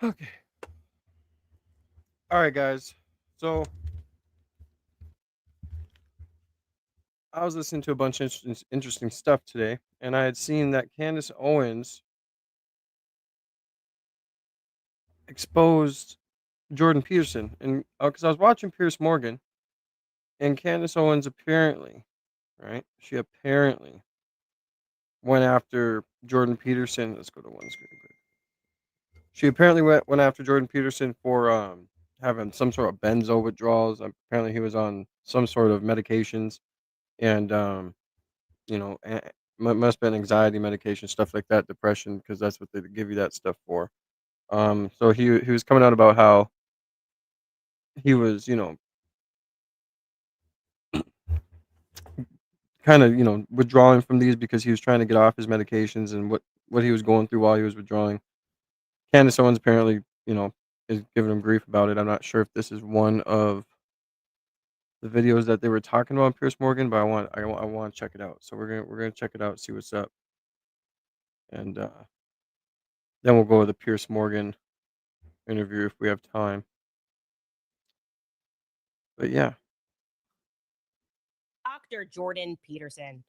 Okay. All right, guys. So I was listening to a bunch of interesting stuff today, and I had seen that Candace Owens exposed Jordan Peterson, and because I was watching Pierce Morgan, and Candace Owens apparently, right? She apparently went after Jordan Peterson. Let's go to one screen quick. She apparently went after Jordan Peterson for having some sort of benzo withdrawals. Apparently, he was on some sort of medications, and you know, must have been anxiety medication, stuff like that, depression, because that's what they give you that stuff for. So he was coming out about how he was, kind of, withdrawing from these because he was trying to get off his medications and what he was going through while he was withdrawing. Candace Owens apparently, is giving him grief about it. I'm not sure if this is one of the videos that they were talking about on Pierce Morgan, but I want to check it out. So we're gonna check it out, see what's up, and then we'll go with the Pierce Morgan interview if we have time. But yeah. Dr. Jordan Peterson.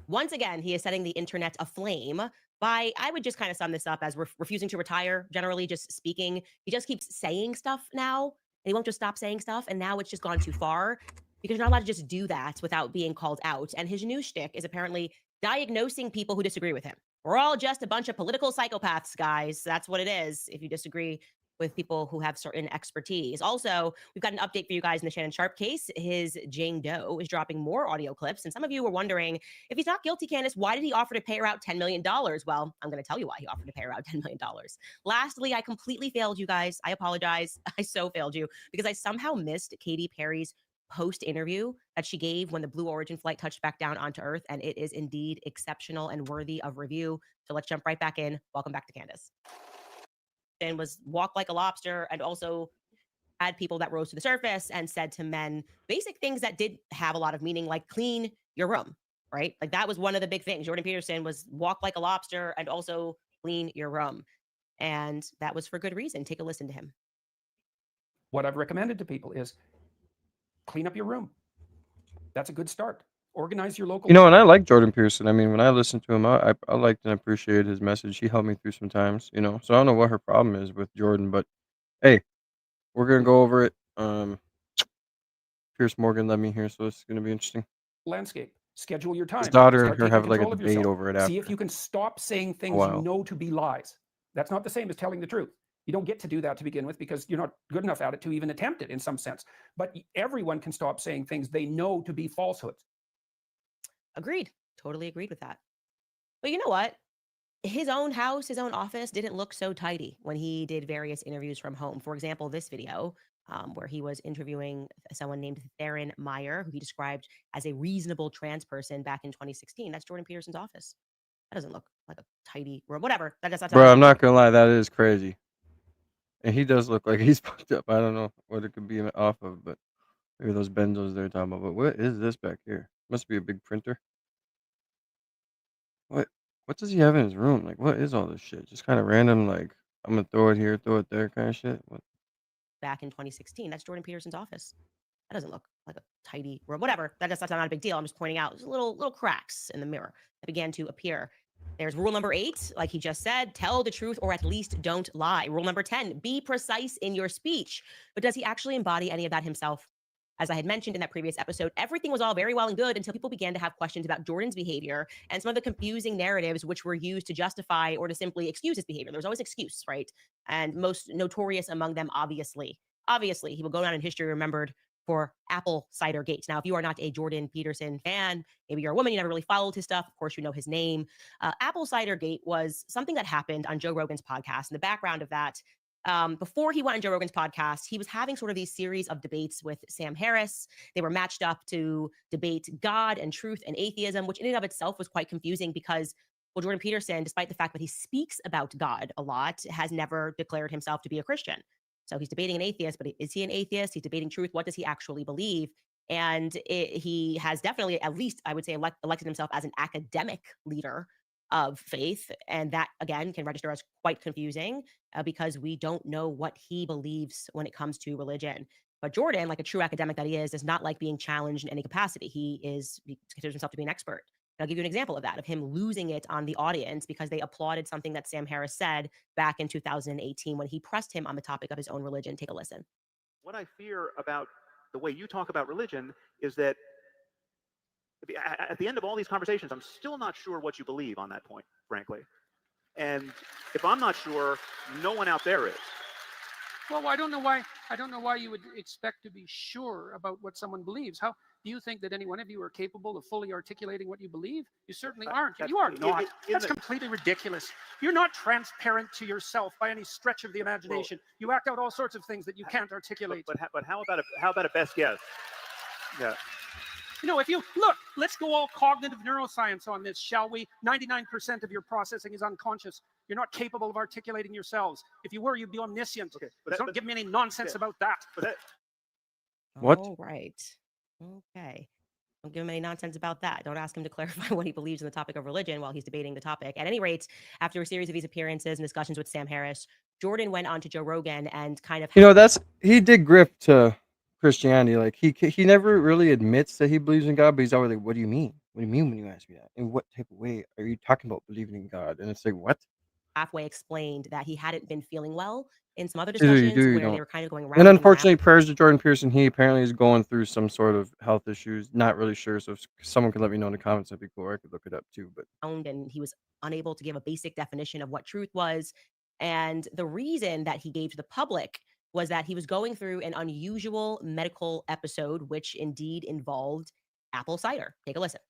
Once again, he is setting the internet aflame by, I would just kind of sum this up as refusing to retire, generally just speaking. He just keeps saying stuff now, and he won't just stop saying stuff, and now it's just gone too far because you're not allowed to just do that without being called out. And his new shtick is apparently diagnosing people who disagree with him. We're all just a bunch of political psychopaths, guys. That's what it is if you disagree with people who have certain expertise. Also, we've got an update for you guys in the Shannon Sharpe case. His Jane Doe is dropping more audio clips. And some of you were wondering, if he's not guilty, Candace, why did he offer to pay her out $10 million? Well, I'm going to tell you why he offered to pay her out $10 million. Lastly, I completely failed you guys. I apologize. I so failed you because I somehow missed Katy Perry's post interview that she gave when the Blue Origin flight touched back down onto Earth. And it is indeed exceptional and worthy of review. So let's jump right back in. Welcome back to Candace. And was walk like a lobster and also had people that rose to the surface and said to men basic things that did have a lot of meaning, like clean your room, right? Like that was one of the big things. Jordan Peterson was walk like a lobster and also clean your room. And that was for good reason. Take a listen to him. What I've recommended to people is clean up your room. That's a good start. Organize your local. And I like Jordan Peterson. I mean, when I listened to him, I liked and appreciated his message. He helped me through some times, So I don't know what her problem is with Jordan, but hey, we're gonna go over it. Pierce Morgan led me here, so it's gonna be interesting. Landscape. Schedule your time. His daughter and Start her taking have like a control of debate yourself. over it See if after. you can stop saying A things you while. know to be lies. That's not the same as telling the truth. You don't get to do that to begin with because you're not good enough at it to even attempt it in some sense. But everyone can stop saying things they know to be falsehoods. Agreed. Totally agreed with that. But you know what? His own house, his own office didn't look so tidy when he did various interviews from home. For example, this video where he was interviewing someone named Theron Meyer, who he described as a reasonable trans person back in 2016. That's Jordan Peterson's office. That doesn't look like a tidy room. Whatever. That's not Bro, a I'm big not deal. gonna lie, that is crazy. And he does look like he's fucked up. I don't know what it could be off of, but maybe those benzos they're talking about. But what is this back here? Must be a big printer. What what does he have in his room? Like, what is all this shit? Just kind of random, like, I'm gonna throw it here, throw it there kind of shit? What? Back in 2016. That's Jordan Peterson's office. That doesn't look like a tidy room. Whatever. That's not a big deal. I'm just pointing out there's little cracks in the mirror that began to appear. There's rule number 8, like he just said, tell the truth or at least don't lie. Rule number 10, be precise in your speech. But does he actually embody any of that himself? As I had mentioned in that previous episode, everything was all very well and good until people began to have questions about Jordan's behavior and some of the confusing narratives which were used to justify or to simply excuse his behavior. There was always excuse, right? And most notorious among them, obviously, he will go down in history remembered for Apple Cider Gate. Now, if you are not a Jordan Peterson fan, maybe you're a woman, you never really followed his stuff. Of course, you know his name. Apple Cider Gate was something that happened on Joe Rogan's podcast. And the background of that, before he went on Joe Rogan's podcast, he was having sort of these series of debates with Sam Harris. They were matched up to debate God and truth and atheism, which in and of itself was quite confusing because, well, Jordan Peterson, despite the fact that he speaks about God a lot, has never declared himself to be a Christian. So he's debating an atheist, but is he an atheist? He's debating truth. What does he actually believe? And he has definitely, at least I would say, elected himself as an academic leader of faith. And that, again, can register as quite confusing because we don't know what he believes when it comes to religion. But Jordan, like a true academic that he is not like being challenged in any capacity. He considers himself to be an expert. And I'll give you an example of that, of him losing it on the audience because they applauded something that Sam Harris said back in 2018 when he pressed him on the topic of his own religion. Take a listen. What I fear about the way you talk about religion is that at the end of all these conversations, I'm still not sure what you believe on that point, frankly. And if I'm not sure, no one out there is. Well, I don't know why you would expect to be sure about what someone believes. How do you think that any one of you are capable of fully articulating what you believe? You certainly aren't. You are not. That's completely ridiculous. You're not transparent to yourself by any stretch of the imagination. Well, you act out all sorts of things that you can't articulate. But how about a best guess? Yeah. You know, if you look, let's go all cognitive neuroscience on this, shall we? 99% of your processing is unconscious. You're not capable of articulating yourselves. If you were, you'd be omniscient. Okay, don't give me any nonsense about that. What? All right. Okay. Don't give him any nonsense about that. Don't ask him to clarify what he believes in the topic of religion while he's debating the topic. At any rate, after a series of these appearances and discussions with Sam Harris, Jordan went on to Joe Rogan and kind of... he did grift to Christianity. Like he never really admits that he believes in God, but he's always like, what do you mean? What do you mean when you ask me that? In what type of way are you talking about believing in God? And it's like, what? Halfway explained that he hadn't been feeling well in some other Either you discussions do or you where don't. they were kind of going round And and unfortunately, prayers to Jordan Peterson. He apparently is going through some sort of health issues. Not really sure. So if someone could let me know in the comments, that'd be cool. Or I could look it up too. But and he was unable to give a basic definition of what truth was. And the reason that he gave to the public was that he was going through an unusual medical episode, which indeed involved apple cider. Take a listen.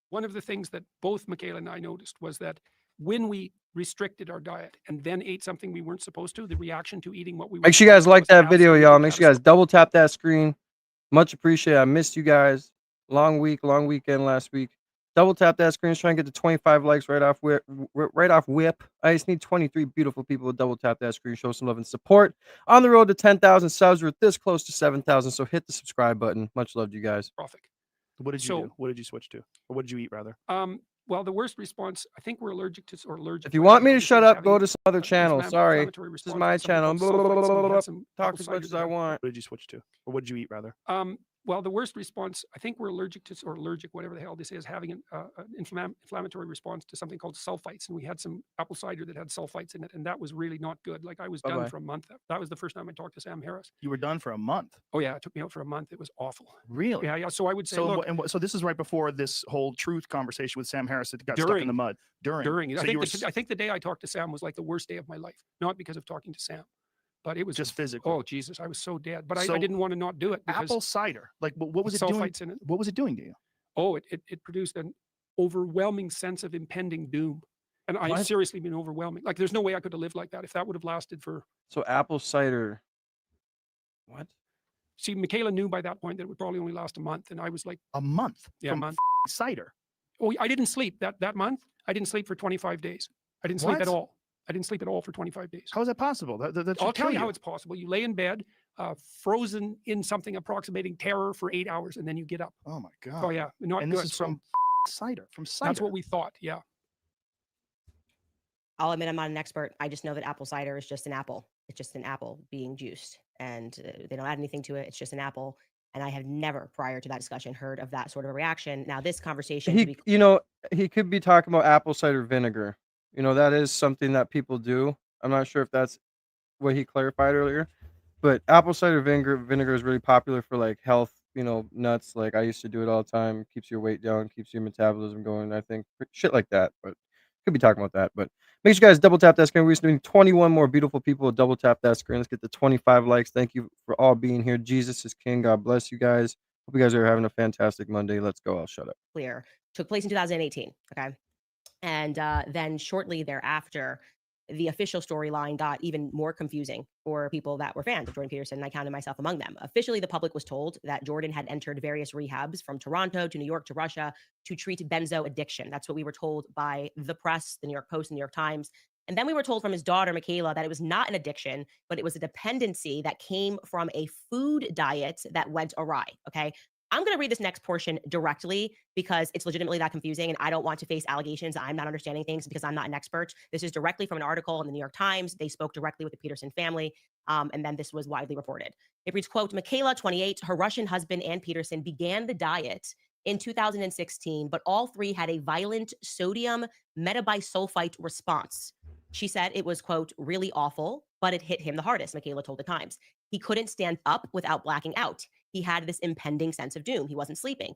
One of the things that both Michaela and I noticed was that when we restricted our diet and then ate something we weren't supposed to, the reaction to eating what we were make sure you guys like that video, y'all. Make sure you guys catastrophic. double tap that screen. Much appreciated. I missed you guys. Long week, long weekend last week. Double tap that screen. Try and get to 25 likes right off whip. I just need 23 beautiful people to double tap that screen. Show some love and support. On the road to 10,000 subs. We're this close to 7,000. So hit the subscribe button. Much love to you guys. What did you do? What did you switch to? Or what did you eat, rather? Well, the worst response, I think we're allergic to, or allergic. If you want me to shut up, go to some other channel. Sorry. This is my channel. Talk as much as I want. What did you switch to? Or what did you eat, rather? Well, the worst response, I think we're allergic to, or allergic, whatever the hell this is, having an inflammatory response to something called sulfites. And we had some apple cider that had sulfites in it. And that was really not good. Like I was done for a month. That was the first time I talked to Sam Harris. You were done for a month? Oh, yeah. It took me out for a month. It was awful. Really? Yeah. So I would say, so this is right before this whole truth conversation with Sam Harris that got stuck in the mud. During. So I think the day I talked to Sam was like the worst day of my life. Not because of talking to Sam, but it was just physical. Oh Jesus, I was so dead. But I didn't want to not do it. Apple cider, like what was it doing? In it. What was it doing to you? Oh, it produced an overwhelming sense of impending doom, and I've seriously been overwhelming. Like there's no way I could have lived like that if that would have lasted for. So apple cider. What? See, Michaela knew by that point that it would probably only last a month, and I was like, a month? Yeah, from a month. Cider. Oh, I didn't sleep that month. I didn't sleep for 25 days. I didn't sleep at all. I didn't sleep at all for 25 days. How is that possible? I'll tell you how it's possible. You lay in bed, frozen in something approximating terror for 8 hours, and then you get up. Oh my God. Oh yeah, not and good. This is from cider. From cider. That's what we thought. Yeah. I'll admit I'm not an expert. I just know that apple cider is just an apple. It's just an apple being juiced, and they don't add anything to it. It's just an apple. And I have never, prior to that discussion, heard of that sort of a reaction. Now, this conversation, he could be talking about apple cider vinegar. That is something that people do. I'm not sure if that's what he clarified earlier, but apple cider vinegar is really popular for like health, nuts. Like I used to do it all the time. Keeps your weight down, keeps your metabolism going. I think shit like that, but could be talking about that. But make sure you guys double tap that screen. We just need 21 more beautiful people to double tap that screen. Let's get to 25 likes. Thank you for all being here. Jesus is King. God bless you guys. Hope you guys are having a fantastic Monday. Let's go. I'll shut up. Clear. Took place in 2018. Okay. And then shortly thereafter, the official storyline got even more confusing for people that were fans of Jordan Peterson, and I counted myself among them. Officially, the public was told that Jordan had entered various rehabs from Toronto to New York to Russia to treat benzo addiction. That's what we were told by the press, the New York Post, the New York Times. And then we were told from his daughter, Michaela, that it was not an addiction, but it was a dependency that came from a food diet that went awry. Okay. I'm going to read this next portion directly because it's legitimately that confusing and I don't want to face allegations I'm not understanding things because I'm not an expert. This is directly from an article in the New York Times. They spoke directly with the Peterson family, and then this was widely reported. It reads, quote, Michaela, 28, her Russian husband and Peterson began the diet in 2016, but all three had a violent sodium metabisulfite response. She said it was, quote, really awful, but it hit him the hardest, Michaela told the Times. He couldn't stand up without blacking out. He had this impending sense of doom. He wasn't sleeping.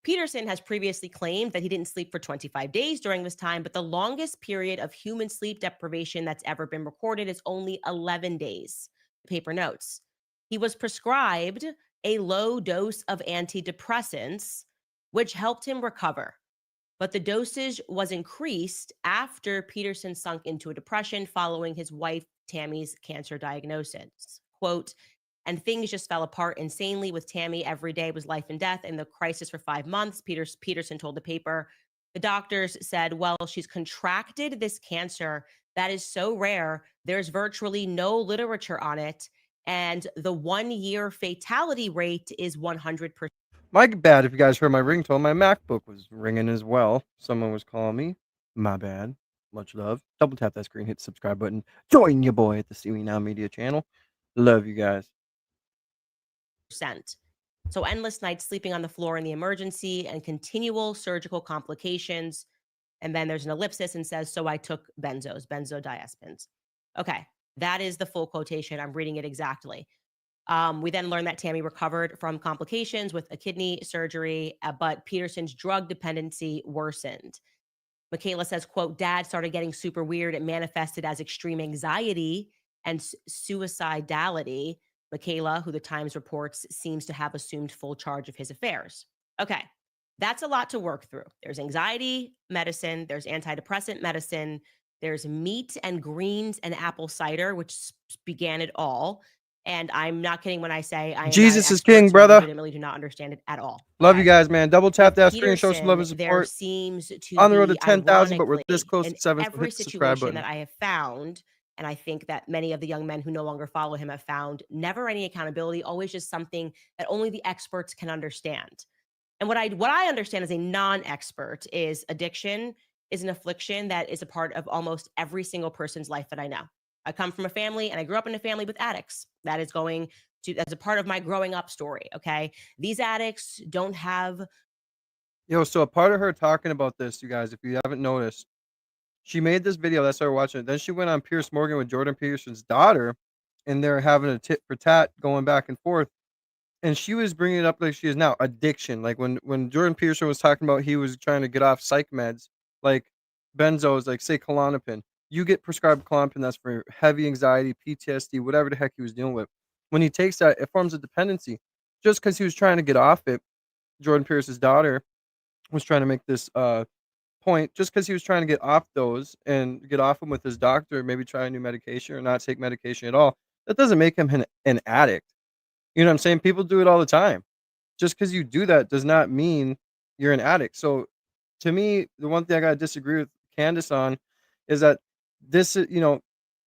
Peterson has previously claimed that he didn't sleep for 25 days during this time, but the longest period of human sleep deprivation that's ever been recorded is only 11 days, the paper notes. He was prescribed a low dose of antidepressants, which helped him recover. But the dosage was increased after Peterson sunk into a depression following his wife Tammy's cancer diagnosis. Quote, and things just fell apart insanely with Tammy. Every day was life and death in the crisis for 5 months. Peterson told the paper. The doctors said, well, she's contracted this cancer that is so rare. There's virtually no literature on it. And the 1-year fatality rate is 100%. My bad if you guys heard my ringtone. My MacBook was ringing as well. Someone was calling me. My bad. Much love. Double tap that screen, hit the subscribe button. Join your boy at the See Me Now Media channel. Love you guys. So endless nights sleeping on the floor in the emergency and continual surgical complications. And then there's an ellipsis and says, so I took benzodiazepines. Okay, that is the full quotation. I'm reading it exactly. We then learned that Tammy recovered from complications with a kidney surgery, but Peterson's drug dependency worsened. Michaela says, quote, Dad started getting super weird. It manifested as extreme anxiety and suicidality. Michaela, who the Times reports, seems to have assumed full charge of his affairs. Okay, that's a lot to work through. There's anxiety medicine, there's antidepressant medicine, there's meat and greens and apple cider, which began it all. And I'm not kidding when I say I am Jesus is king, brother. I legitimately do not understand it at all. Love you guys, man. Double tap that screen, show some love and There support. seems to On the road to be, 10,000, but we're this close in to 7. So every hit the subscribe situation button. that I have found, and I think that many of the young men who no longer follow him have found, never any accountability, always just something that only the experts can understand. And what I understand as a non-expert is addiction is an affliction that is a part of almost every single person's life that I know. I come from a family and I grew up in a family with addicts. That is going to, as a part of my growing up story. Okay. These addicts don't have. Yo, so a part of her talking about this, you guys, if you haven't noticed, she made this video. That's why we're watching it. Then she went on Piers Morgan with Jordan Peterson's daughter, and they're having a tit for tat going back and forth. And she was bringing it up like she is now addiction. Like when Jordan Peterson was talking about he was trying to get off psych meds, like benzos, like say Klonopin. You get prescribed Klonopin that's for heavy anxiety, PTSD, whatever the heck he was dealing with. When he takes that, it forms a dependency. Just because he was trying to get off it, Jordan Peterson's daughter was trying to make this point. Just because he was trying to get off those and get off them with his doctor, maybe try a new medication or not take medication at all, that doesn't make him an addict. You know what I'm saying? People do it all the time. Just because you do that does not mean you're an addict. So to me, the one thing I got to disagree with Candace on is that this,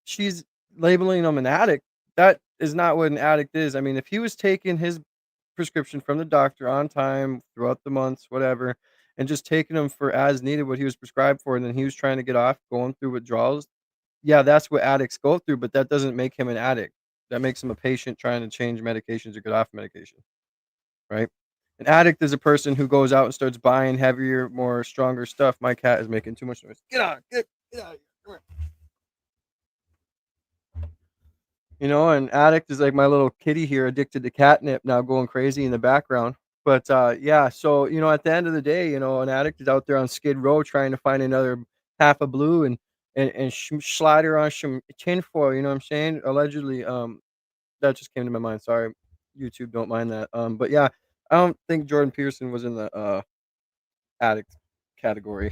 she's labeling him an addict. That is not what an addict is. I mean, if he was taking his prescription from the doctor on time throughout the months, whatever, and just taking them for as needed what he was prescribed for, and then he was trying to get off, going through withdrawals, yeah, that's what addicts go through, but that doesn't make him an addict. That makes him a patient trying to change medications or get off medication, right? An addict is a person who goes out and starts buying heavier, more stronger stuff. My cat is making too much noise. Get out of here. Come here. You know, an addict is like my little kitty here, addicted to catnip, now going crazy in the background. But yeah, so at the end of the day, an addict is out there on Skid Row trying to find another half a blue and slide her on some tinfoil. You know what I'm saying? Allegedly, that just came to my mind. Sorry, YouTube, don't mind that. But yeah, I don't think Jordan Peterson was in the addict category.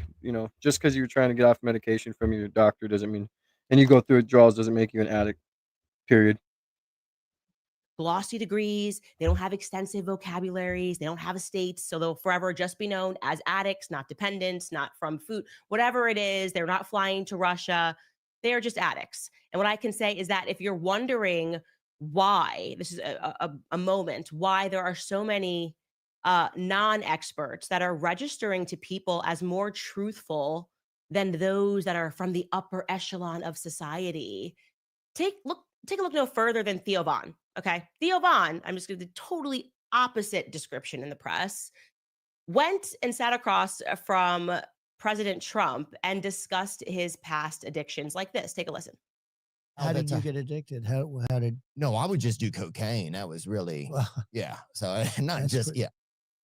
Just because you were trying to get off medication from your doctor doesn't mean, and you go through withdrawals doesn't make you an addict. Period. Glossy degrees. They don't have extensive vocabularies. They don't have estates. So they'll forever just be known as addicts, not dependents, not from food, whatever it is. They're not flying to Russia. They're just addicts. And what I can say is that if you're wondering why, this is a moment, why there are so many non-experts that are registering to people as more truthful than those that are from the upper echelon of society. Take a look no further than Theo Von. Okay, Theo Von, I'm just going to the totally opposite description in the press, went and sat across from President Trump and discussed his past addictions like this. Take a listen. How did you get addicted? How did? No, I would just do cocaine. That was really, yeah. So not just, yeah.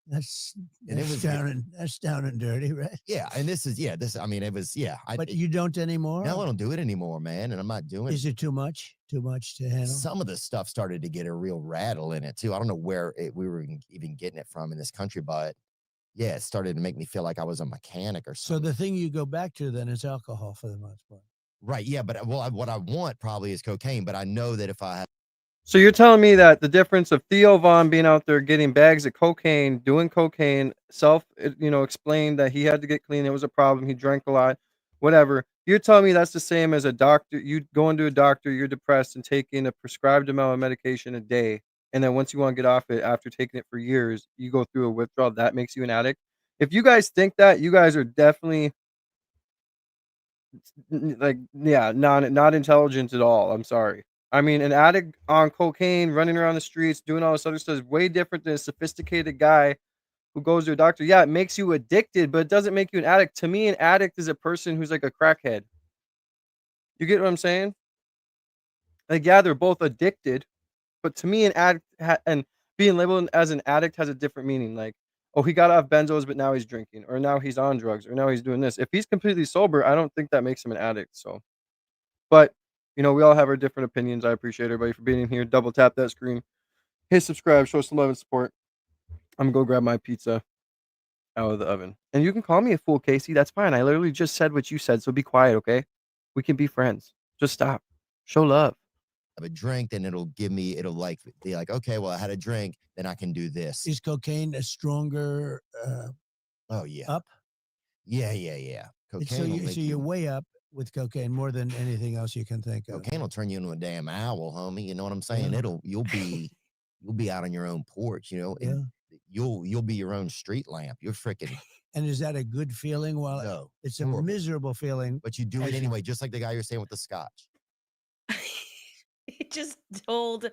That's And it was that's down and dirty, right? Yeah, and this is I mean, it was But you don't anymore. No, I don't do it anymore, man, and I'm not doing. Is it too much? Too much to handle? Some of the stuff started to get a real rattle in it too. I don't know where we were even getting it from in this country, but yeah, it started to make me feel like I was a mechanic or something. So the thing you go back to then is alcohol for the most part. Right? Yeah, but what I want probably is cocaine, but I know that if I have. So you're telling me that the difference of Theo Von being out there getting bags of cocaine, doing cocaine, explained that he had to get clean. It was a problem. He drank a lot, whatever. You're telling me that's the same as a doctor. You go into a doctor, you're depressed and taking a prescribed amount of medication a day. And then once you want to get off it after taking it for years, you go through a withdrawal. That makes you an addict. If you guys think that, you guys are definitely not intelligent at all. I'm sorry. I mean, an addict on cocaine, running around the streets, doing all this other stuff is way different than a sophisticated guy who goes to a doctor. Yeah, it makes you addicted, but it doesn't make you an addict. To me, an addict is a person who's like a crackhead. You get what I'm saying? Like, yeah, they're both addicted, but to me, an addict and being labeled as an addict has a different meaning. Like, oh, he got off benzos, but now he's drinking, or now he's on drugs, or now he's doing this. If he's completely sober, I don't think that makes him an addict. So, but we all have our different opinions. I appreciate everybody for being here. Double tap that screen, hit subscribe, show some love and support. I'm gonna go grab my pizza out of the oven, and you can call me a fool, Casey. That's fine. I literally just said what you said, so be quiet, okay? We can be friends. Just stop. Show love. Have a drink, then it'll be like, okay, well, I had a drink, then I can do this. Is cocaine a stronger oh yeah up? Yeah. Cocaine. So you're way up with cocaine more than anything else you can think of. Cocaine will turn you into a damn owl, homie. You know what I'm saying? Yeah. You'll be out on your own porch, Yeah. You'll be your own street lamp. You're freaking. And is that a good feeling? Well, no, it's a miserable feeling. But you do it anyway, just like the guy you're saying with the scotch. He just told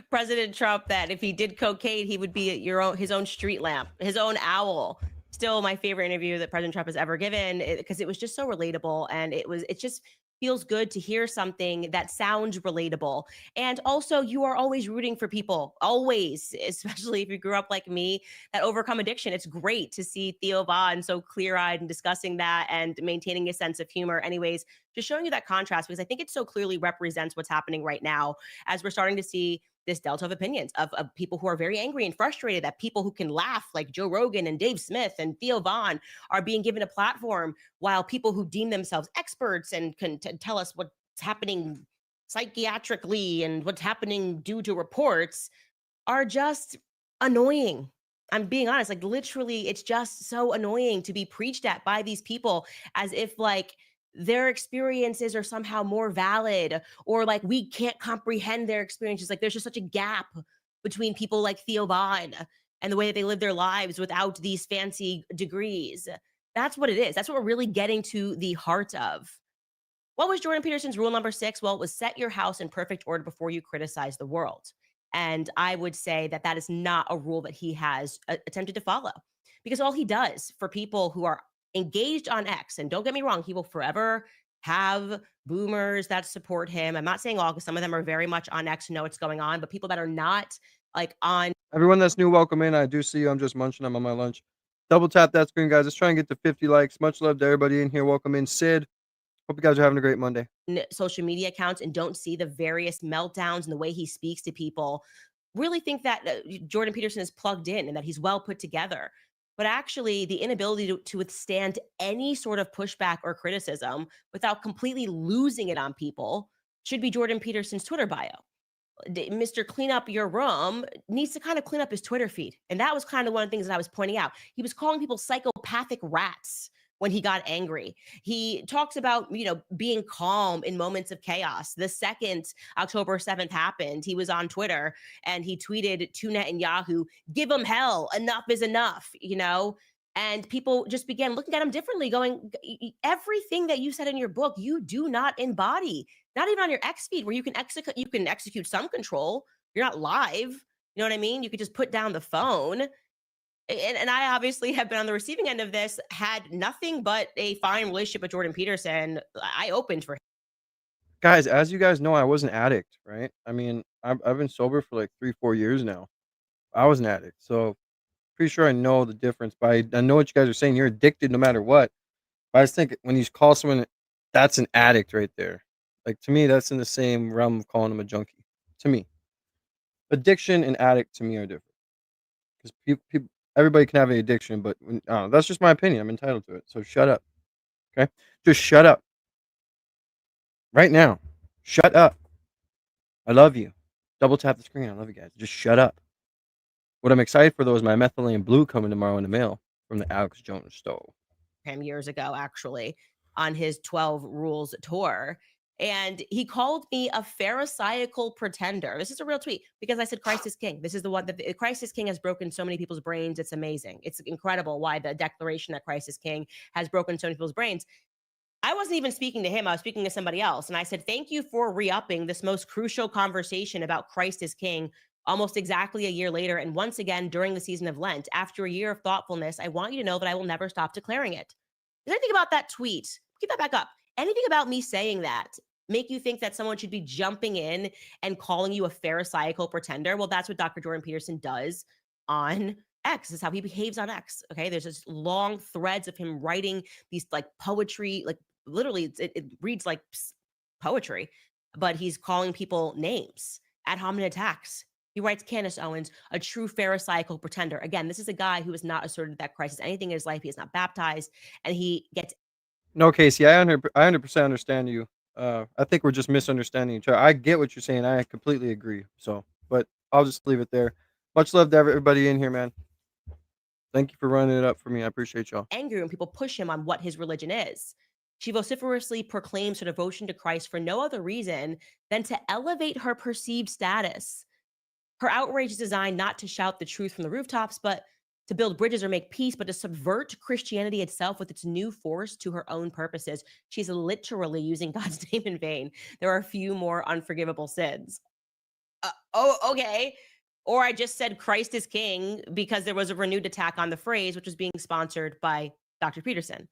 President Trump that if he did cocaine, he would be his own street lamp, his own owl. Still my favorite interview that President Trump has ever given, because it was just so relatable, and it just feels good to hear something that sounds relatable. And also, you are always rooting for people, always, especially if you grew up like me, that overcome addiction. It's great to see Theo Von so clear-eyed and discussing that and maintaining a sense of humor. Anyways, just showing you that contrast, because I think it so clearly represents what's happening right now as we're starting to see this delta of opinions of people who are very angry and frustrated that people who can laugh like Joe Rogan and Dave Smith and Theo Von are being given a platform, while people who deem themselves experts and can tell us what's happening psychiatrically and what's happening due to reports are just annoying. I'm being honest, like literally, it's just so annoying to be preached at by these people as if like their experiences are somehow more valid, or like we can't comprehend their experiences. Like there's just such a gap between people like Theo Von and the way that they live their lives without these fancy degrees. That's what it is. That's what we're really getting to the heart of. What was Jordan Peterson's rule number 6? Well, it was set your house in perfect order before you criticize the world. And I would say that that is not a rule that he has attempted to follow, because all he does for people who are engaged on X, and don't get me wrong, he will forever have boomers that support him. I'm not saying all, because some of them are very much on X and know what's going on, but people that are not like on. Everyone that's new, welcome in. I do see you. I'm just munching. I'm on my lunch. Double tap that screen, guys. Let's try and get to 50 likes. Much love to everybody in here. Welcome in, Sid. Hope you guys are having a great Monday. Social media accounts and don't see the various meltdowns and the way he speaks to people. Really think that Jordan Peterson is plugged in and that he's well put together. But actually, the inability to withstand any sort of pushback or criticism without completely losing it on people should be Jordan Peterson's Twitter bio. Mr. Clean Up Your Room needs to kind of clean up his Twitter feed. And that was kind of one of the things that I was pointing out. He was calling people psychopathic rats when he got angry. He talks about, being calm in moments of chaos. The second October 7th happened, he was on Twitter and he tweeted to Netanyahu, "Give him hell, enough is enough," and people just began looking at him differently, going, everything that you said in your book, you do not embody, not even on your X feed where you can execute some control. You're not live. You know what I mean? You could just put down the phone. And I obviously have been on the receiving end of this, had nothing but a fine relationship with Jordan Peterson. I opened for him. Guys, as you guys know, I was an addict, right? I mean, I've been sober for like 3-4 years now. I was an addict, so pretty sure I know the difference. But I know what you guys are saying. You're addicted no matter what. But I just think when you call someone, that's an addict right there. Like, to me, that's in the same realm of calling them a junkie. To me, addiction and addict to me are different. Because everybody can have an addiction, but that's just my opinion. I'm entitled to it. So shut up, okay? Just shut up right now. Shut up. I love you. Double tap the screen. I love you guys. Just shut up. What I'm excited for though is my methylene blue coming tomorrow in the mail from the Alex Jones stove. Him years ago, actually, on his 12 Rules tour. And he called me a pharisaical pretender. This is a real tweet because I said Christ is king. This is the one that Christ is king has broken so many people's brains. It's amazing. It's incredible why the declaration that Christ is king has broken so many people's brains. I wasn't even speaking to him. I was speaking to somebody else. And I said, thank you for re-upping this most crucial conversation about Christ is king almost exactly a year later. And once again, during the season of Lent, after a year of thoughtfulness, I want you to know that I will never stop declaring it. Is anything about that tweet? Keep that back up. Anything about me saying that make you think that someone should be jumping in and calling you a pharisaical pretender? Well, that's what Dr. Jordan Peterson does on X. This is how he behaves on X. Okay. There's just long threads of him writing these like poetry, like literally it reads like poetry, but he's calling people names, ad hominem attacks. He writes Candace Owens, a true pharisaical pretender. Again, this is a guy who has not asserted that Christ is anything in his life. He is not baptized, and he gets. No, Casey, I 100% understand you. I think we're just misunderstanding each other. I get what you're saying. I completely agree. So, but I'll just leave it there. Much love to everybody in here, man. Thank you for running it up for me. I appreciate y'all. Angry when people push him on what his religion is. She vociferously proclaims her devotion to Christ for no other reason than to elevate her perceived status. Her outrage is designed not to shout the truth from the rooftops, but to build bridges or make peace, but to subvert Christianity itself with its new force to her own purposes. She's literally using God's name in vain. There are few more unforgivable sins. Okay. Or I just said Christ is king because there was a renewed attack on the phrase, which was being sponsored by Dr. Peterson.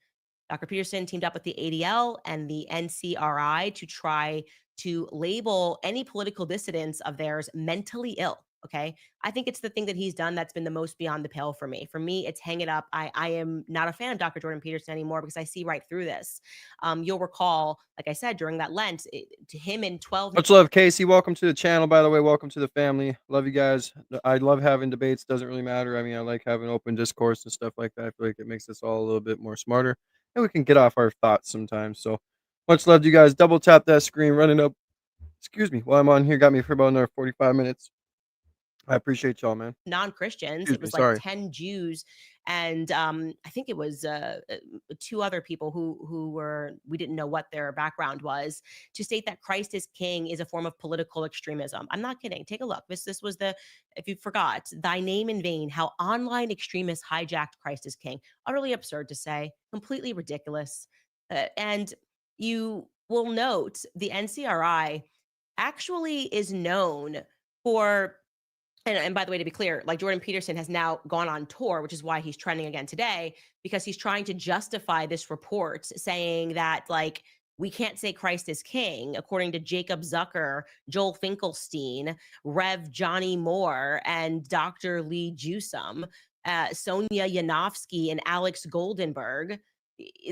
Dr. Peterson teamed up with the ADL and the NCRI to try to label any political dissidents of theirs mentally ill. Okay. I think it's the thing that he's done that's been the most beyond the pale for me. For me, it's hang it up. I am not a fan of Dr. Jordan Peterson anymore because I see right through this. You'll recall, like I said, during that Lent, to him in 12. Much love, Casey. Welcome to the channel, by the way. Welcome to the family. Love you guys. I love having debates. Doesn't really matter. I mean, I like having open discourse and stuff like that. I feel like it makes us all a little bit more smarter. And we can get off our thoughts sometimes. So much love to you guys. Double tap that screen, running up. Excuse me, while I'm on here, got me for about another 45 minutes. I appreciate y'all, man. Non-Christians. It was like 10 Jews and I think it was 2 other people who were, we didn't know what their background was, to state that Christ is king is a form of political extremism. I'm not kidding. Take a look. This was the, if you forgot, thy name in vain, how online extremists hijacked Christ is king. Utterly absurd to say, completely ridiculous. And you will note the NCRI actually is known for, and by the way, to be clear, like Jordan Peterson has now gone on tour, which is why he's trending again today, because he's trying to justify this report saying that, like, we can't say Christ is king, according to Jacob Zucker, Joel Finkelstein, Rev. Johnny Moore, and Dr. Lee Jusum, Sonia Yanofsky, and Alex Goldenberg.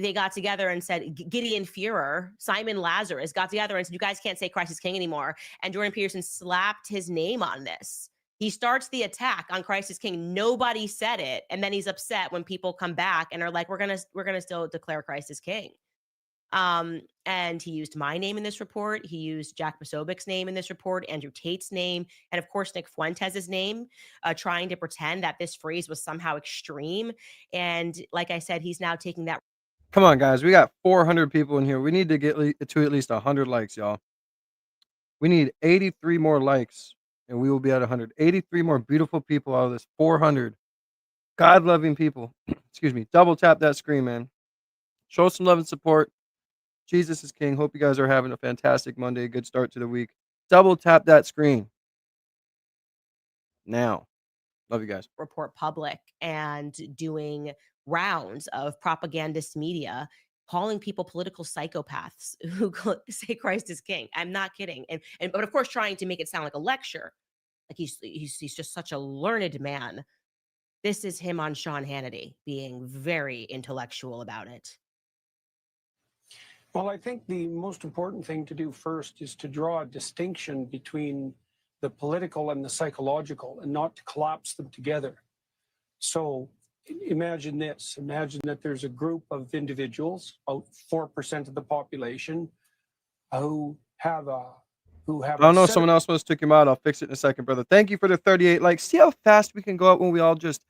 They got together and said, Gideon Führer, Simon Lazarus got together and said, you guys can't say Christ is king anymore. And Jordan Peterson slapped his name on this. He starts the attack on Christ is king. Nobody said it. And then he's upset when people come back and are like, we're gonna still declare Christ as king. And he used my name in this report. He used Jack Posobiec's name in this report, Andrew Tate's name, and of course, Nick Fuentes' name, trying to pretend that this phrase was somehow extreme. And like I said, he's now taking that. Come on, guys. We got 400 people in here. We need to get to at least 100 likes, y'all. We need 83 more likes, and we will be at 100. 83 more beautiful people out of this 400 God-loving people. Excuse me. Double tap that screen, man. Show some love and support. Jesus is King. Hope you guys are having a fantastic Monday. Good start to the week. Double tap that screen now. Love you guys. Report public and doing rounds of propagandist media calling people political psychopaths who say Christ is king. I'm not kidding. And but of course trying to make it sound like a lecture. Like he's just such a learned man. This is him on Sean Hannity being very intellectual about it. Well, I think the most important thing to do first is to draw a distinction between the political and the psychological and not to collapse them together. So imagine this. Imagine that there's a group of individuals, about 4% of the population, who have a I don't know. Someone else must took him out. I'll fix it in a second, brother. Thank you for the 38 likes. See how fast we can go out when we all just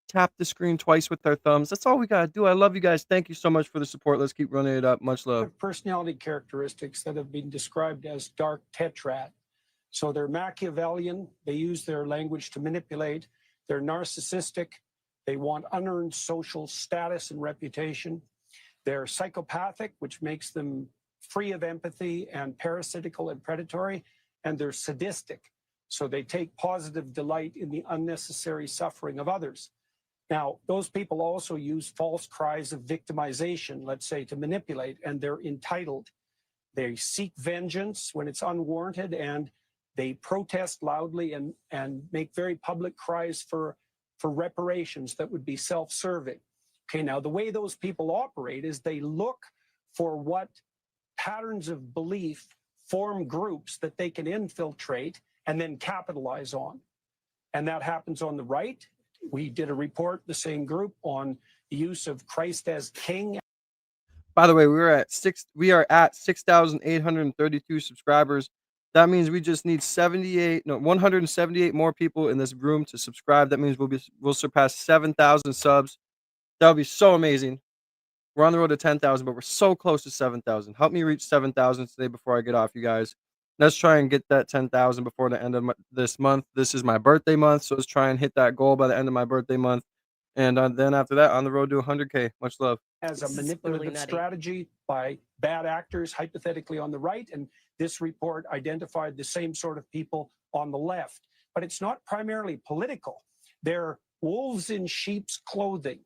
tap the screen twice with our thumbs. That's all we got to do. I love you guys. Thank you so much for the support. Let's keep running it up. Much love. Personality characteristics that have been described as dark tetrad. So they're Machiavellian. They use their language to manipulate. They're narcissistic. They want unearned social status and reputation. They're psychopathic, which makes them free of empathy and parasitical and predatory. And they're sadistic. So they take positive delight in the unnecessary suffering of others. Now, those people also use false cries of victimization, let's say, to manipulate, and they're entitled. They seek vengeance when it's unwarranted, and they protest loudly and make very public cries for reparations that would be self-serving. Okay, now the way those people operate is they look for what patterns of belief form groups that they can infiltrate and then capitalize on. And that happens on the right. We did a report, the same group, on the use of Christ as king. By the way, we are at 6,832 subscribers. That means we just need 178 more people in this room to subscribe. That means we'll surpass 7,000 subs. That would be so amazing. We're on the road to 10,000, but we're so close to 7,000. Help me reach 7,000 today before I get off, you guys. Let's try and get that 10,000 before the end of this month. This is my birthday month, so let's try and hit that goal by the end of my birthday month. And then after that, on the road to 100K. Much love. As a manipulative strategy by bad actors, hypothetically on the right. And this report identified the same sort of people on the left. But it's not primarily political. They're wolves in sheep's clothing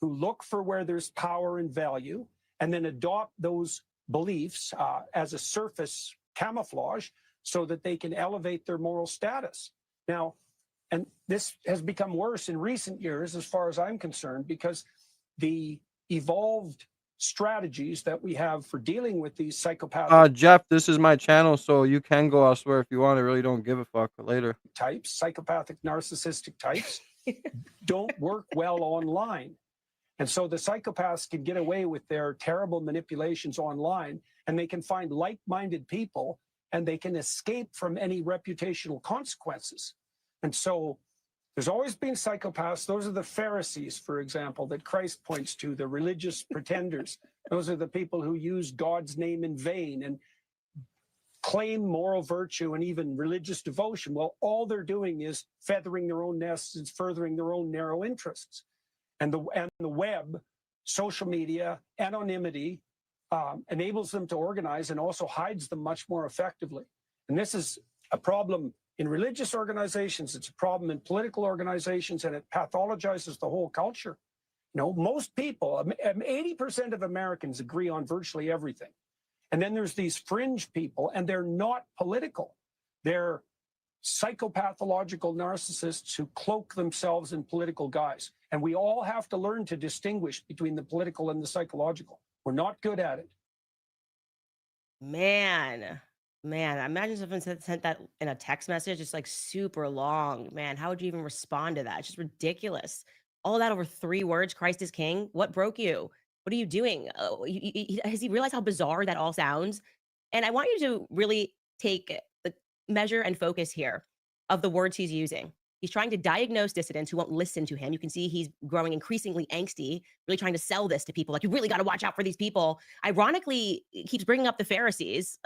who look for where there's power and value and then adopt those beliefs as a surface camouflage so that they can elevate their moral status. Now, and this has become worse in recent years, as far as I'm concerned, because the evolved strategies that we have for dealing with these psychopathic Jeff, this is my channel, so you can go elsewhere if you want. I really don't give a fuck later. Types, psychopathic, narcissistic types, don't work well online. And so the psychopaths can get away with their terrible manipulations online, and they can find like-minded people, and they can escape from any reputational consequences. And so there's always been psychopaths. Those are the Pharisees, for example, that Christ points to, the religious pretenders. Those are the people who use God's name in vain and claim moral virtue and even religious devotion. Well, all they're doing is feathering their own nests and furthering their own narrow interests. And the web, social media, anonymity enables them to organize and also hides them much more effectively. And this is a problem in religious organizations. It's a problem in political organizations, and it pathologizes the whole culture. You know, most people, 80% of Americans agree on virtually everything. And then there's these fringe people, and they're not political. They're psychopathological narcissists who cloak themselves in political guise. And we all have to learn to distinguish between the political and the psychological. We're not good at it. Man, imagine if someone sent that in a text message. It's like super long. Man, how would you even respond to that? It's just ridiculous. All that over 3 words, Christ is king. What broke you? What are you doing? Has he realized how bizarre that all sounds? And I want you to really take the measure and focus here of the words he's using. He's trying to diagnose dissidents who won't listen to him. You can see he's growing increasingly angsty, really trying to sell this to people. Like, you really got to watch out for these people. Ironically, he keeps bringing up the Pharisees.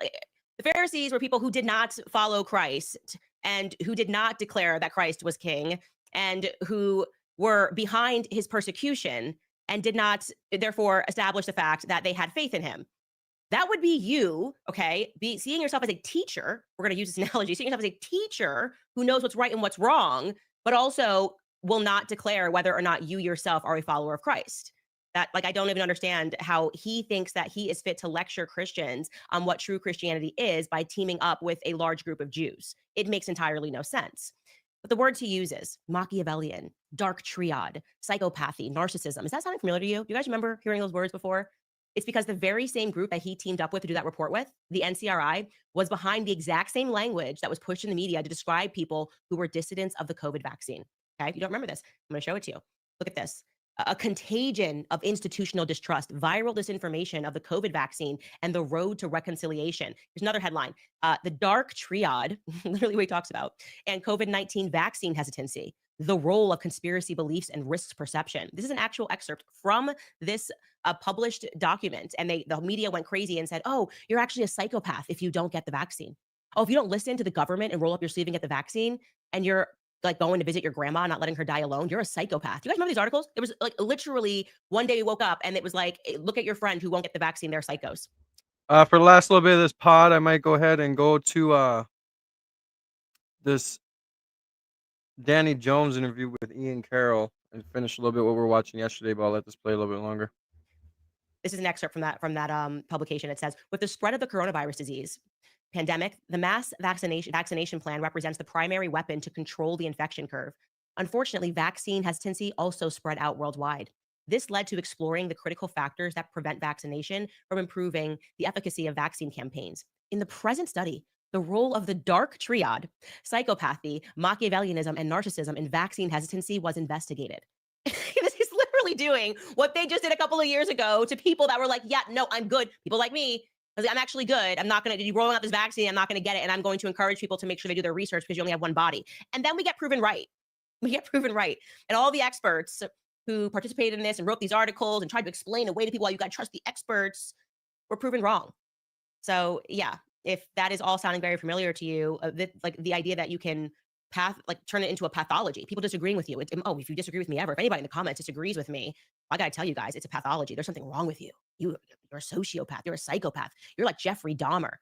The Pharisees were people who did not follow Christ and who did not declare that Christ was king and who were behind his persecution and did not, therefore, establish the fact that they had faith in him. That would be you, okay? Seeing yourself as a teacher. We're going to use this analogy. Seeing yourself as a teacher who knows what's right and what's wrong, but also will not declare whether or not you yourself are a follower of Christ. That, like, I don't even understand how he thinks that he is fit to lecture Christians on what true Christianity is by teaming up with a large group of Jews. It makes entirely no sense. But the words he uses, Machiavellian, dark triad, psychopathy, narcissism, is that sounding familiar to you? Do you guys remember hearing those words before? It's because the very same group that he teamed up with to do that report with, the NCRI, was behind the exact same language that was pushed in the media to describe people who were dissidents of the COVID vaccine. Okay, if you don't remember this, I'm going to show it to you. Look at this. A contagion of institutional distrust, viral disinformation of the COVID vaccine, and the road to reconciliation. Here's another headline. The dark triad, literally what he talks about, and COVID-19 vaccine hesitancy, the role of conspiracy beliefs and risk perception. This is an actual excerpt from this published document. And the media went crazy and said, oh, you're actually a psychopath if you don't get the vaccine. Oh, if you don't listen to the government and roll up your sleeve and get the vaccine, and you're like going to visit your grandma, not letting her die alone, you're a psychopath. You guys remember these articles? It was like literally one day we woke up and it was like, look at your friend who won't get the vaccine, they're psychos. For the last little bit of this pod, I might go ahead and go to this Danny Jones interview with Ian Carroll and finish a little bit what we were watching yesterday, but I'll let this play a little bit longer. This is an excerpt from that publication. It says, with the spread of the coronavirus disease pandemic, the mass vaccination plan represents the primary weapon to control the infection curve. Unfortunately, vaccine hesitancy also spread out worldwide. This led to exploring the critical factors that prevent vaccination from improving the efficacy of vaccine campaigns. In the present study, the role of the dark triad, psychopathy, Machiavellianism, and narcissism in vaccine hesitancy was investigated. This is literally doing what they just did a couple of years ago to people that were like, yeah, no, I'm good. People like me, I'm actually good. I'm not going to be rolling out this vaccine. I'm not going to get it. And I'm going to encourage people to make sure they do their research because you only have one body. And then we get proven right. We get proven right. And all the experts who participated in this and wrote these articles and tried to explain away to people why you got to trust the experts were proven wrong. So yeah, if that is all sounding very familiar to you, like the idea that you can turn it into a pathology, people disagreeing with you. Oh, if you disagree with me ever, if anybody in the comments disagrees with me, I got to tell you guys, it's a pathology. There's something wrong with you. You're a sociopath. You're a psychopath. You're like Jeffrey Dahmer.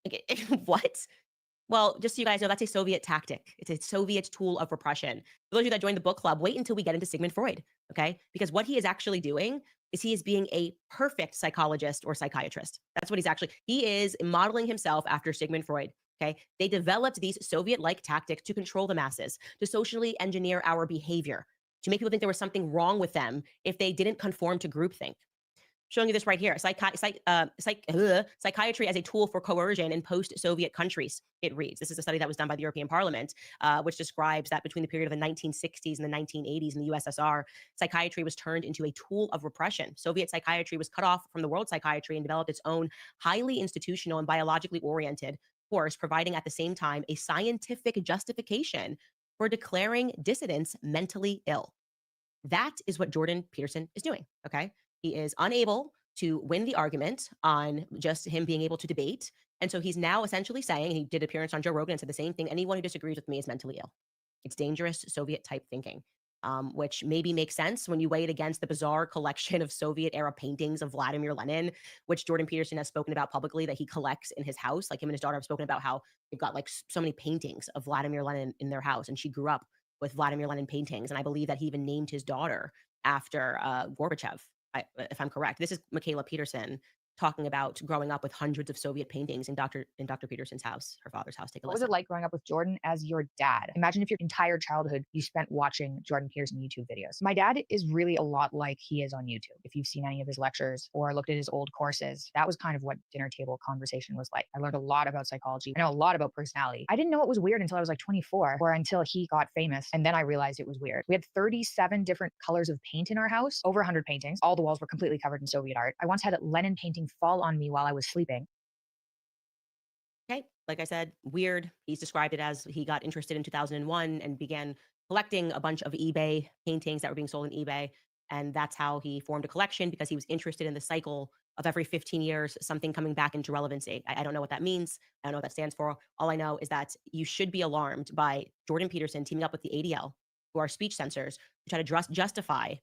Like, what? Well, just so you guys know, that's a Soviet tactic. It's a Soviet tool of repression. For those of you that joined the book club, wait until we get into Sigmund Freud, okay? Because what he is actually doing is he is being a perfect psychologist or psychiatrist. That's what he is modeling himself after Sigmund Freud, okay? They developed these Soviet-like tactics to control the masses, to socially engineer our behavior, to make people think there was something wrong with them if they didn't conform to groupthink. Showing you this right here, psychiatry as a tool for coercion in post-Soviet countries, it reads. This is a study that was done by the European Parliament, which describes that between the period of the 1960s and the 1980s in the USSR, psychiatry was turned into a tool of repression. Soviet psychiatry was cut off from the world psychiatry and developed its own highly institutional and biologically oriented course, providing at the same time a scientific justification for declaring dissidents mentally ill. That is what Jordan Peterson is doing, okay? He is unable to win the argument on just him being able to debate. And so he's now essentially saying, and he did appearance on Joe Rogan and said the same thing, anyone who disagrees with me is mentally ill. It's dangerous Soviet type thinking, which maybe makes sense when you weigh it against the bizarre collection of Soviet era paintings of Vladimir Lenin, which Jordan Peterson has spoken about publicly that he collects in his house. Like him and his daughter have spoken about how they've got like so many paintings of Vladimir Lenin in their house. And she grew up with Vladimir Lenin paintings. And I believe that he even named his daughter after Gorbachev. If I'm correct. This is Michaela Peterson talking about growing up with hundreds of Soviet paintings in Dr. Peterson's house, her father's house. Take a listen. What was it like growing up with Jordan as your dad? Imagine if your entire childhood you spent watching Jordan Peterson YouTube videos. My dad is really a lot like he is on YouTube. If you've seen any of his lectures or looked at his old courses, that was kind of what dinner table conversation was like. I learned a lot about psychology. I know a lot about personality. I didn't know it was weird until I was like 24 or until he got famous. And then I realized it was weird. We had 37 different colors of paint in our house, over 100 paintings. All the walls were completely covered in Soviet art. I once had a Lenin painting fall on me while I was sleeping. Okay, like I said, weird. He's described it as he got interested in 2001 and began collecting a bunch of eBay paintings that were being sold on eBay. And that's how he formed a collection, because he was interested in the cycle of every 15 years, something coming back into relevancy. I don't know what that means. I don't know what that stands for. All I know is that you should be alarmed by Jordan Peterson teaming up with the ADL, who are speech censors, to try to justify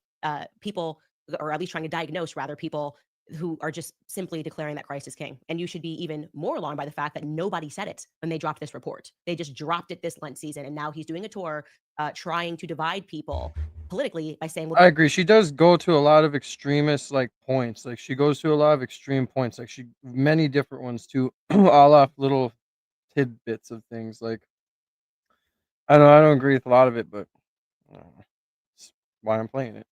people, or at least trying to diagnose rather people who are just simply declaring that Christ is king. And you should be even more alarmed by the fact that nobody said it when they dropped this report. They just dropped it this Lent season. And now he's doing a tour trying to divide people politically by saying, well, I agree. She does go to a lot of extremist like points. Like she goes to a lot of extreme points. Like many different ones too, all off little tidbits of things. Like I don't agree with a lot of it, but it's why I'm playing it.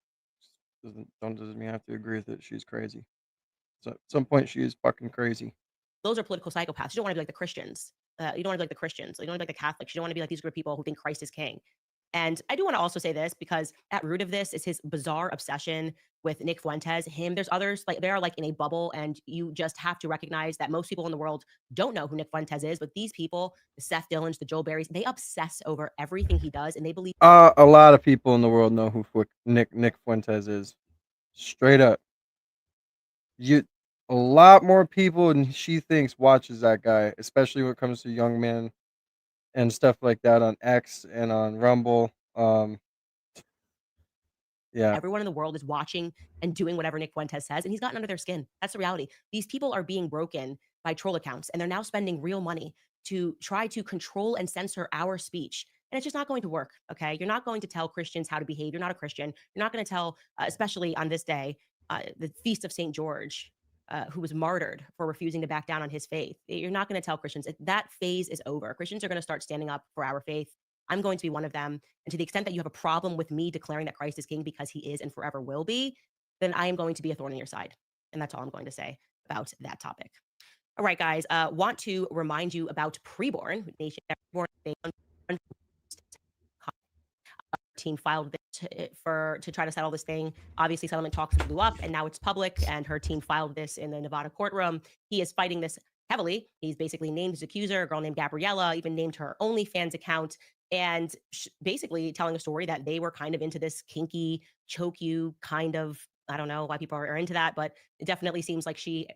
Doesn't mean I have to agree with it. She's crazy. So at some point she is fucking crazy. those are political psychopaths. You don't want to be like the Christians. You don't want to be like the Christians. You don't want to be like the Catholics. You don't want to be like these group of people who think Christ is king. And I do want to also say this, because at root of this is his bizarre obsession with Nick Fuentes. There's others, like they are like in a bubble, and you just have to recognize that most people in the world don't know who Nick Fuentes is. But these people, the Seth Dillons, the Joel Berrys, they obsess over everything he does, and they believe. A lot of people in the world know who Nick Fuentes is. Straight up. A lot more people than she thinks watches that guy, especially when it comes to young men and stuff like that on X and on Rumble. Yeah. Everyone in the world is watching and doing whatever Nick Fuentes says, and he's gotten under their skin. That's the reality. These people are being broken by troll accounts, and they're now spending real money to try to control and censor our speech. And it's just not going to work, okay? You're not going to tell Christians how to behave. You're not a Christian. You're not going to tell, especially on this day, the Feast of St. George, who was martyred for refusing to back down on his faith. You're not going to tell Christians. That phase is over. Christians are going to start standing up for our faith. I'm going to be one of them. And to the extent that you have a problem with me declaring that Christ is king, because he is and forever will be, then I am going to be a thorn in your side. And that's all I'm going to say about that topic. All right, guys, want to remind you about Preborn. Nation Preborn, team filed this to try to settle this thing. Obviously, settlement talks blew up, and now it's public, and her team filed this in the Nevada courtroom. He is fighting this heavily. He's basically named his accuser, a girl named Gabriella, even named her OnlyFans account, and basically telling a story that they were kind of into this kinky, choke you kind of, I don't know why people are into that, but it definitely seems like she,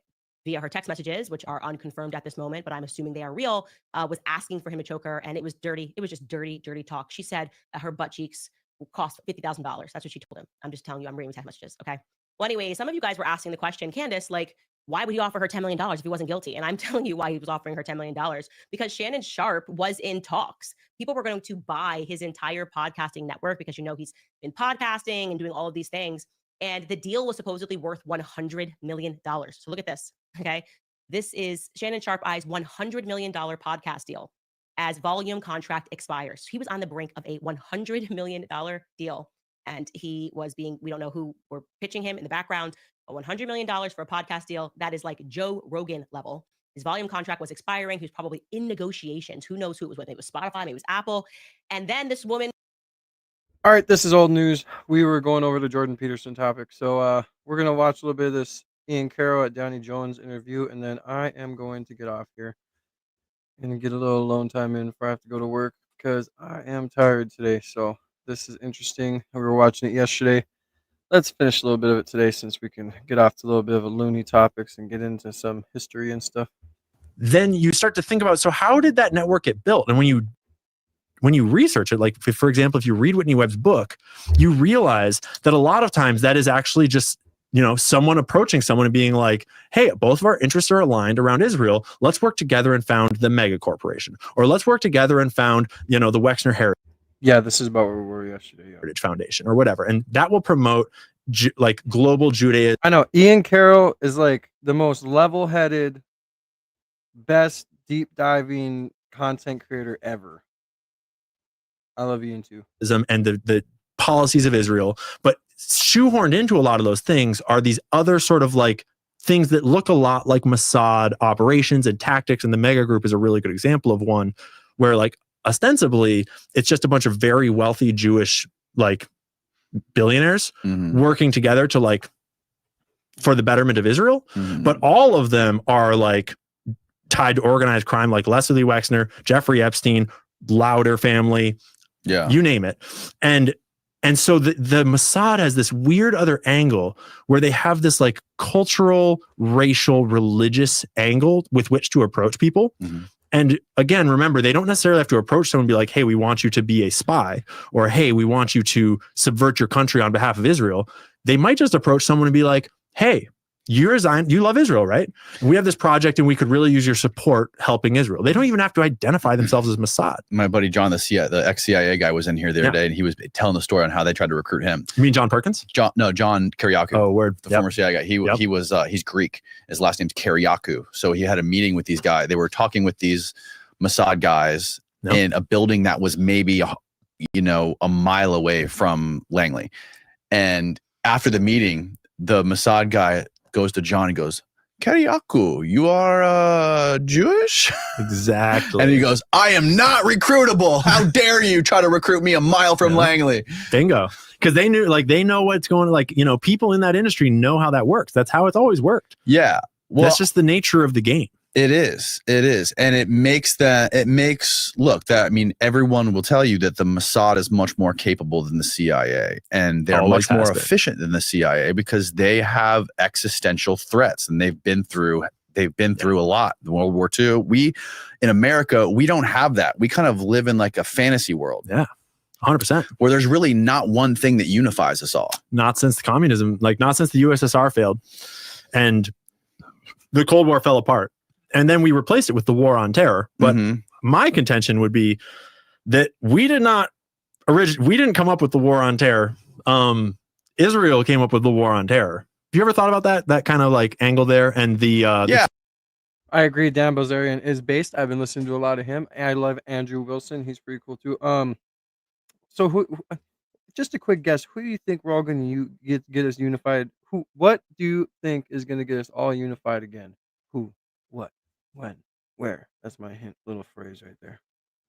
via her text messages, which are unconfirmed at this moment, but I'm assuming they are real, was asking for him to choke her, and it was dirty. It was just dirty, dirty talk. She said her butt cheeks cost $50,000. That's what she told him. I'm just telling you, I'm reading text messages, okay? Well, anyway, some of you guys were asking the question, Candace, like, why would he offer her $10 million if he wasn't guilty? And I'm telling you why he was offering her $10 million, because Shannon Sharpe was in talks. People were going to buy his entire podcasting network, because, you know, he's been podcasting and doing all of these things. And the deal was supposedly worth $100 million. So look at this, okay? This is Shannon Sharpe Eye's $100 million podcast deal as volume contract expires. He was on the brink of a $100 million deal. And he was being, we don't know who were pitching him in the background, a $100 million for a podcast deal. That is like Joe Rogan level. His volume contract was expiring. He was probably in negotiations. Who knows who it was with? It was Spotify, maybe it was Apple. And then this woman. All right, this is old news. We were going over the Jordan Peterson topic. So we're going to watch a little bit of this Ian Carroll at Downey Jones interview, and then I am going to get off here and get a little alone time in before I have to go to work, because I am tired today. So this is interesting. We were watching it yesterday. Let's finish a little bit of it today, since we can get off to a little bit of a loony topics and get into some history and stuff. Then you start to think about, so how did that network get built? And when you research it, like for example, if you read Whitney Webb's book, you realize that a lot of times that is actually just, you know, someone approaching someone and being like, hey, both of our interests are aligned around Israel. Let's work together and found the mega corporation, or let's work together and found, you know, the Wexner Heritage. Yeah, this is about where we were yesterday. Yeah. Foundation or whatever. And that will promote like global Judaism. I know Ian Carroll is like the most level-headed, best deep diving content creator ever. I love Ian too. And the policies of Israel, but shoehorned into a lot of those things are these other sort of like things that look a lot like Mossad operations and tactics. And the mega group is a really good example of one where like ostensibly it's just a bunch of very wealthy Jewish like billionaires working together to like for the betterment of Israel. But all of them are like tied to organized crime, like Leslie Wexner, Jeffrey Epstein, Lauder family, Yeah. you name it. And so the Mossad has this weird other angle where they have this like cultural, racial, religious angle with which to approach people. Mhm. And again, remember, they don't necessarily have to approach someone and be like, hey, we want you to be a spy, or hey, we want you to subvert your country on behalf of Israel. They might just approach someone and be like, hey, you love Israel, right? We have this project and we could really use your support helping Israel. They don't even have to identify themselves as Mossad. My buddy John, the ex-CIA guy, was in here the other day, and he was telling the story on how they tried to recruit him. You mean John Perkins? John Kiriakou. Oh, word. The former CIA guy. He was he's Greek. His last name's Kiriakou. So he had a meeting with these guys. They were talking with these Mossad guys in a building that was maybe a mile away from Langley. And after the meeting, the Mossad guy goes to John and goes, Kiriakou, you are Jewish? Exactly. And he goes, I am not recruitable. How dare you try to recruit me a mile from Langley? Bingo. Because they know what's going on. People in that industry know how that works. That's how it's always worked. Yeah. Well, that's just the nature of the game. It is. And everyone will tell you that the Mossad is much more capable than the CIA, and they're much more efficient than the CIA because they have existential threats, and they've been through a lot. World War II. We in America, we don't have that. We kind of live in like a fantasy world. Yeah. 100%. Where there's really not one thing that unifies us all. Not since the communism, not since the USSR failed and the Cold War fell apart. And then we replaced it with the war on terror. But my contention would be that we didn't come up with the war on terror. Israel came up with the war on terror. Have you ever thought about that kind of like angle there? And I agree. Dan Bilzerian is based. I've been listening to a lot of him. And I love Andrew Wilson. He's pretty cool too. So who just a quick guess, who do you think we're all going to get us unified? What do you think is going to get us all unified again? Who? What? When? Where? That's my little phrase right there.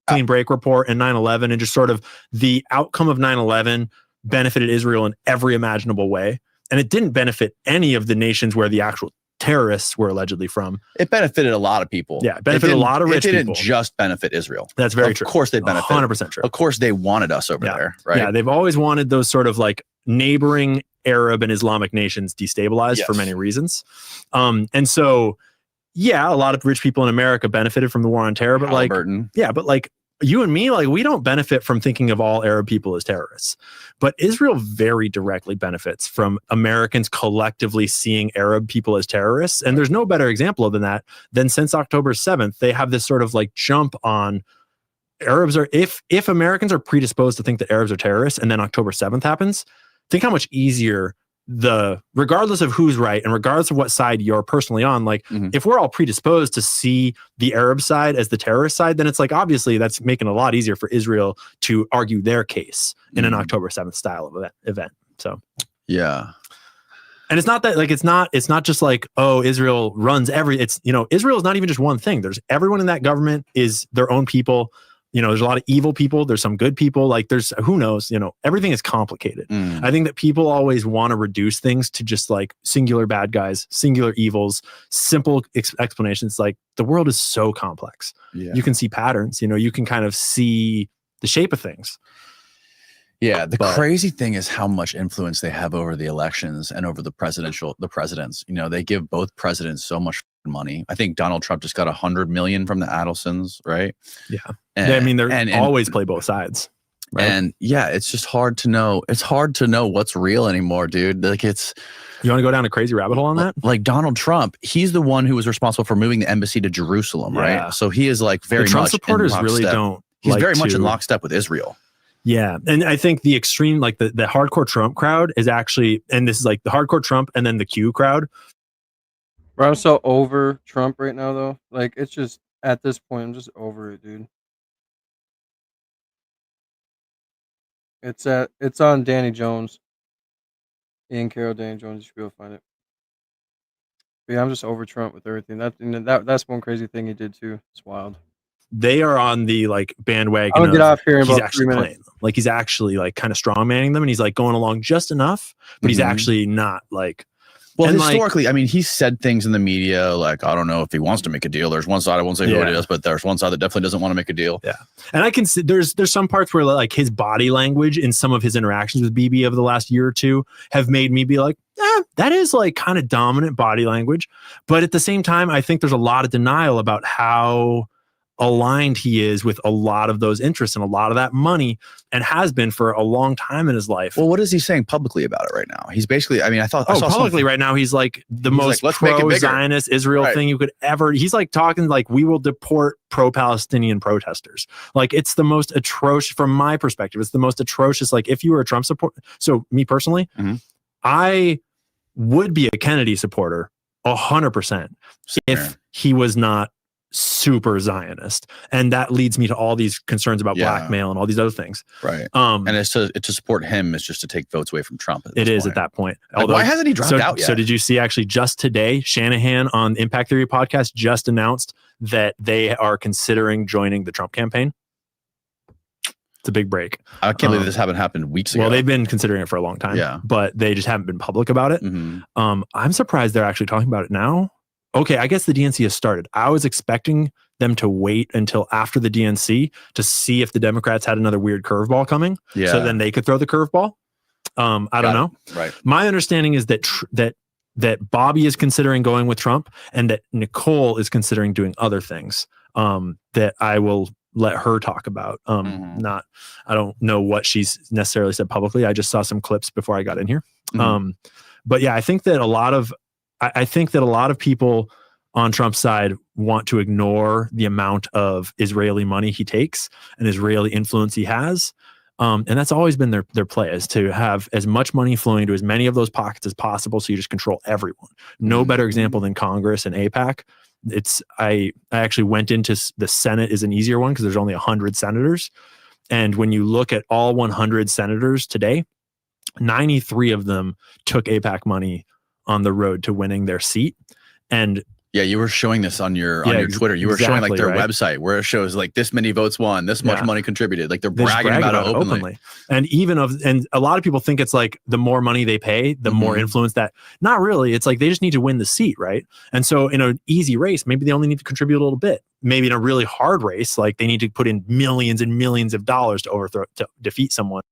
Clean break report and 9/11, and just sort of the outcome of 9/11 benefited Israel in every imaginable way. And it didn't benefit any of the nations where the actual terrorists were allegedly from. It benefited a lot of people. Yeah, it benefited a lot of rich people. It didn't just benefit Israel. That's very true. Of course they benefit. 100% true. Of course they wanted us over there, right? Yeah, they've always wanted those sort of like neighboring Arab and Islamic nations destabilized for many reasons. And so, yeah, a lot of rich people in America benefited from the war on terror, but like you and me, like we don't benefit from thinking of all Arab people as terrorists. But Israel very directly benefits from Americans collectively seeing Arab people as terrorists. And there's no better example than that than since October 7th, they have this sort of like jump on Arabs are, if Americans are predisposed to think that Arabs are terrorists and then October 7th happens, think how much easier regardless of who's right and regardless of what side you're personally on, like if we're all predisposed to see the Arab side as the terrorist side, then it's like, obviously that's making it a lot easier for Israel to argue their case in an October 7th style of event. So, yeah. And it's not that like, it's not just like, oh, Israel runs Israel is not even just one thing. There's everyone in that government is their own people. There's a lot of evil people. There's some good people. Like who knows, everything is complicated. I think that people always want to reduce things to just like singular bad guys, singular evils, simple explanations. Like the world is so complex. Yeah. You can see patterns, you can kind of see the shape of things. Yeah. The crazy thing is how much influence they have over the elections and over the presidents. They give both presidents so much money. I think Donald Trump just got $100 million from the Adelsons, right? Yeah. They always play both sides. Right? And yeah, it's just hard to know. It's hard to know what's real anymore, dude. Like you want to go down a crazy rabbit hole on that? Like Donald Trump, he's the one who was responsible for moving the embassy to Jerusalem, right? So he is like very much Trump supporters really don't. He's very much in lockstep with Israel. Yeah. And I think the extreme, like the hardcore Trump crowd is actually, and this is like the hardcore Trump and then the Q crowd. Bro, I'm so over Trump right now, though. Like, it's just, at this point, I'm just over it, dude. It's on Danny Jones. Ian Carroll, Danny Jones, you should be able to find it. But yeah, I'm just over Trump with everything. That's one crazy thing he did, too. It's wild. They are on the like bandwagon. I'll get off here in about 3 minutes. Playing them. Like he's actually like kind of strong manning them, and he's like going along just enough, but he's actually not like Well, And, historically, I mean, he said things in the media like, I don't know if he wants to make a deal. There's one side, I won't say who it is, but there's one side that definitely doesn't want to make a deal. Yeah. And I can see there's some parts where like his body language in some of his interactions with BB over the last year or two have made me be like, that is like kind of dominant body language. But at the same time, I think there's a lot of denial about how aligned he is with a lot of those interests and a lot of that money, and has been for a long time in his life. Well, what is he saying publicly about it right now? He's basically, I mean, I saw publicly right now, he's like the most like, let's make it bigger. pro-Zionist Israel thing you could ever. He's like talking like we will deport pro-Palestinian protesters. Like it's the most atrocious, from my perspective, it's the most atrocious. Like if you were a Trump supporter, so me personally, I would be a Kennedy supporter 100% if he was not super Zionist, and that leads me to all these concerns about blackmail and all these other things. Right. And it's to support him is just to take votes away from Trump. It is at that point. Like, Although, why hasn't he dropped out yet? So did you see actually just today, Shanahan on Impact Theory podcast just announced that they are considering joining the Trump campaign? It's a big break. I can't believe this haven't happened weeks ago. Well, they've been considering it for a long time, but they just haven't been public about it. I'm surprised they're actually talking about it now. Okay, I guess the DNC has started. I was expecting them to wait until after the DNC to see if the Democrats had another weird curveball coming, so then they could throw the curveball. I don't know. Right. My understanding is that that Bobby is considering going with Trump, and that Nicole is considering doing other things that I will let her talk about. I don't know what she's necessarily said publicly. I just saw some clips before I got in here. But yeah, I think that a lot of people on Trump's side want to ignore the amount of Israeli money he takes and Israeli influence he has. And that's always been their play, is to have as much money flowing to as many of those pockets as possible, so you just control everyone. No better example than Congress and AIPAC. I actually went into the Senate is an easier one because there's only 100 senators. And when you look at all 100 senators today, 93 of them took AIPAC money on the road to winning their seat. And yeah, you were showing this on your Twitter. You were showing like their website where it shows like this many votes won, this much money contributed. Like they're bragging about it openly. And and a lot of people think it's like the more money they pay, the more influence that. Not really. It's like they just need to win the seat, right? And so in an easy race, maybe they only need to contribute a little bit. Maybe in a really hard race, like they need to put in millions and millions of dollars to defeat someone.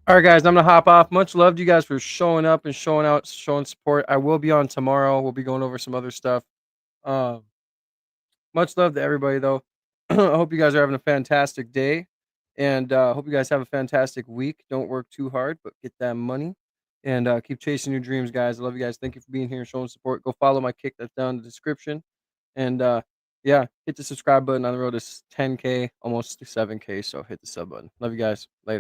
All right, guys, I'm going to hop off. Much love to you guys for showing up and showing out, showing support. I will be on tomorrow. We'll be going over some other stuff. Much love to everybody, though. I hope you guys are having a fantastic day, and hope you guys have a fantastic week. Don't work too hard, but get that money, and keep chasing your dreams, guys. I love you guys. Thank you for being here and showing support. Go follow my kick that's down in the description, and yeah, hit the subscribe button. On the road to 10K, almost 7K, so hit the sub button. Love you guys. Later.